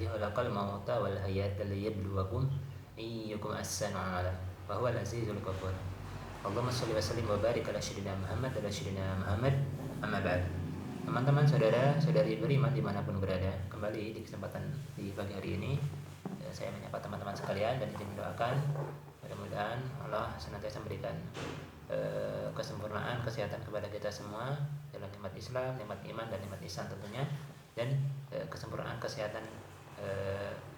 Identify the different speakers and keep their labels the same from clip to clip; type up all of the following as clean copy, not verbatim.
Speaker 1: alladzi khalaqal mauta wal hayata liyabluwakum ayyukum ahsanu amala wa huwal azizul ghafur. Allahumma shalli wa sallim wa barik ala sayyidina Muhammad wa ala sayyidina Muhammad. Amma ba'd. Teman-teman, saudara-saudari beriman dimanapun berada, kembali di kesempatan di pagi hari ini saya menyapa teman-teman sekalian dan izin mendoakan mudah-mudahan Allah senantiasa memberikan kesempurnaan kesehatan kepada kita semua dalam nikmat Islam, nikmat iman dan nikmat ihsan tentunya, dan kesempurnaan kesehatan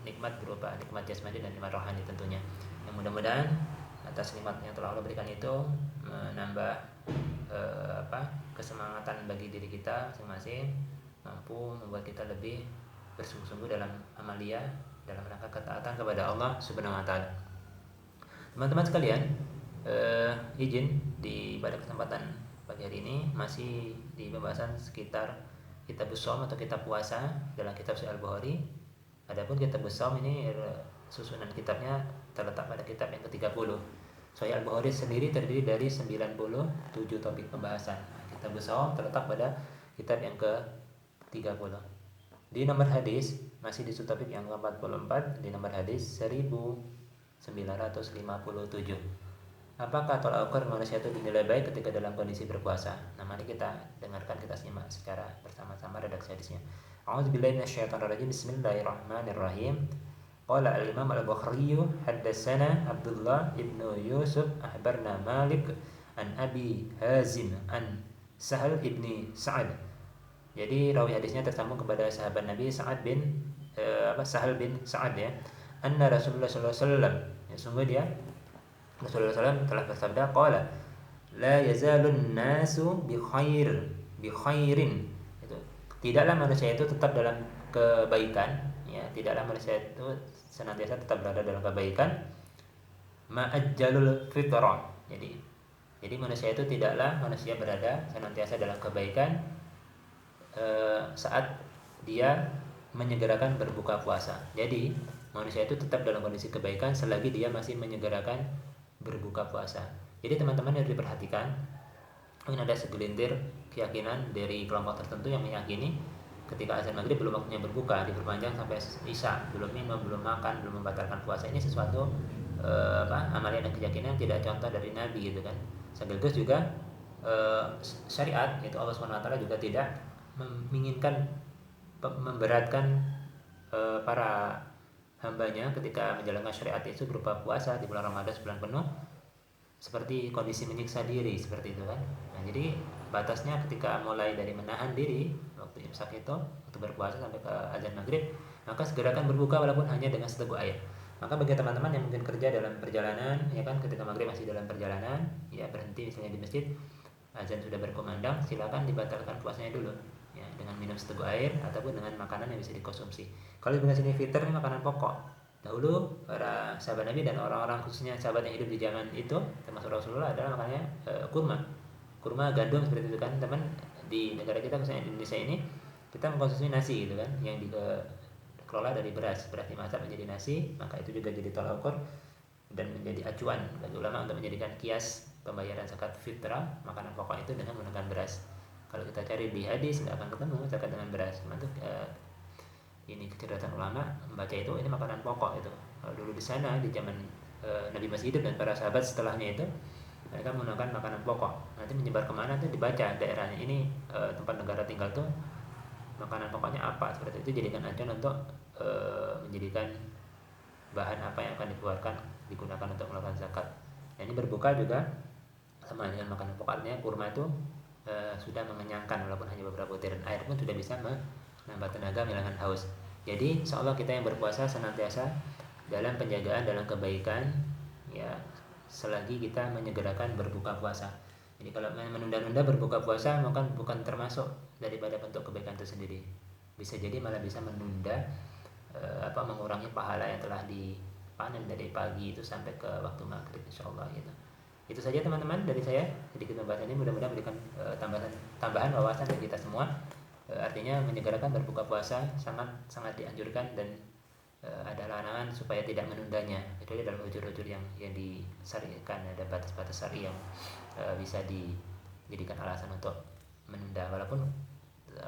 Speaker 1: nikmat berupa nikmat jasmani dan nikmat rohani tentunya. Yang mudah-mudahan atas nikmat yang telah Allah berikan itu menambah kesemangatan bagi diri kita masing-masing, mampu membuat kita lebih bersungguh-sungguh dalam amalia dalam rangka ketaatan kepada Allah Subhanahu wa taala. Teman-teman sekalian, izin pada kesempatan pagi hari ini masih di pembahasan sekitar kitab Shaum atau kitab puasa dalam kitab Sahih Al-Bukhari. Adapun kitab Shaum ini susunan kitabnya terletak pada kitab yang ke-30. Sahih Al-Bukhari sendiri terdiri dari 97 topik pembahasan. Kitab Shaum terletak pada kitab yang ke-30. Di nomor hadis masih di subtopik yang ke-44, di nomor hadis 1957. Apakah tolak ukur manusia itu dinilai baik ketika dalam kondisi berpuasa? Nah, mari kita dengarkan, kita simak secara bersama-sama redaksi hadisnya. A'udzubillahi minasyaitonirrajim. Bismillahirrahmanirrahim. Qala al-Imam Al-Bukhari haddatsana Abdullah ibnu Yusuf akhbarna Malik an Abi Hazim an Sahal ibni Sa'ad. Jadi rawi hadisnya tersambung kepada sahabat Nabi Sa'ad bin Sahal bin Sa'ad ya. Anna Rasulullah sallallahu alaihi wasallam, ya, sungguh dia Rasulullah SAW telah bersabda, qala la yazalun nasu bi khairin. Itu tidaklah manusia itu tetap dalam kebaikan, ya, tidaklah manusia itu senantiasa tetap berada dalam kebaikan ma'ajjalul fitra. Jadi manusia itu tidaklah manusia berada senantiasa dalam kebaikan saat dia menyegerakan berbuka puasa. Jadi manusia itu tetap dalam kondisi kebaikan selagi dia masih menyegerakan berbuka puasa. Jadi teman-teman harus diperhatikan, mungkin ada segelintir keyakinan dari kelompok tertentu yang meyakini ketika azan maghrib belum waktunya berbuka, diperpanjang sampai isya, belum minum, belum makan, belum membatalkan puasa. Ini sesuatu amalan dan keyakinan tidak contoh dari Nabi gitu kan. Sekaligus juga syariat itu Allah SWT juga tidak menginginkan memberatkan para hambanya ketika menjalankan syariat itu berupa puasa di bulan Ramadan sebulan penuh, seperti kondisi menyiksa diri seperti itu kan. Nah, jadi batasnya ketika mulai dari menahan diri waktu imsak itu untuk berpuasa sampai ke azan maghrib, maka segerakan berbuka walaupun hanya dengan seteguk air. Maka bagi teman-teman yang mungkin kerja dalam perjalanan, ya kan, ketika maghrib masih dalam perjalanan, ya berhenti misalnya di masjid, azan sudah berkumandang, silakan dibatalkan puasanya dulu, ya, dengan minum seteguk air ataupun dengan makanan yang bisa dikonsumsi. Kalau di sini fitr ini makanan pokok. Dahulu para sahabat Nabi dan orang-orang khususnya sahabat yang hidup di zaman itu termasuk Rasulullah adalah makannya kurma gandum seperti itu kan. Teman, di negara kita khususnya Indonesia ini kita mengkonsumsi nasi gitu kan, yang dikelola dari beras dimasak menjadi nasi. Maka itu juga jadi tolak ukur dan menjadi acuan bagi ulama untuk menjadikan kias pembayaran zakat fitrah makanan pokok itu dengan menggunakan beras. Kalau kita cari di hadis nggak akan ketemu zakat dengan beras. Ini kecerdasan ulama membaca itu, ini makanan pokok itu. Kalau dulu di sana di zaman Nabi masih hidup dan para sahabat setelahnya itu mereka menggunakan makanan pokok. Nanti menyebar kemana tuh dibaca daerahnya ini, tempat negara tinggal tuh makanan pokoknya apa, seperti itu jadikan acuan untuk menjadikan bahan apa yang akan digunakan untuk melakukan zakat. Nah, ini berbuka juga sama dengan makanan pokok. Artinya kurma itu sudah mengenyangkan walaupun hanya beberapa butiran air pun sudah bisa menambah tenaga, menghilangkan haus. Jadi insyaallah kita yang berpuasa senantiasa dalam penjagaan, dalam kebaikan, ya, selagi kita menyegerakan berbuka puasa. Jadi kalau menunda-nunda berbuka puasa bukan termasuk daripada bentuk kebaikan itu sendiri. Bisa jadi malah bisa menunda mengurangi pahala yang telah dipanen dari pagi itu sampai ke waktu maghrib insyaallah gitu. Itu saja teman-teman dari saya sedikit pembahasan ini, mudah-mudahan memberikan tambahan wawasan bagi kita semua. Artinya menyegerakan berbuka puasa sangat dianjurkan dan ada larangan supaya tidak menundanya, kecuali dalam ujur-ujur yang disyariatkan, ada batas-batas syari yang bisa dijadikan alasan untuk menunda. Walaupun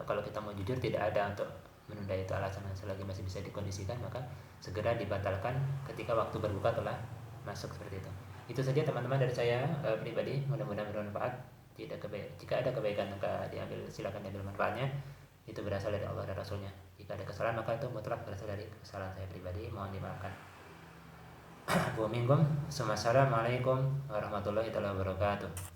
Speaker 1: kalau kita mau jujur tidak ada untuk menunda itu alasan selagi masih bisa dikondisikan, maka segera dibatalkan ketika waktu berbuka telah masuk, seperti itu. Itu saja teman-teman dari saya pribadi, mudah-mudahan bermanfaat. Jika ada kebaikan maka diambil, silakan diambil manfaatnya, itu berasal dari Allah dan Rasulnya. Jika ada kesalahan maka itu mutlak berasal dari kesalahan saya pribadi, mohon dimaafkan. Assalamualaikum warahmatullahi wabarakatuh.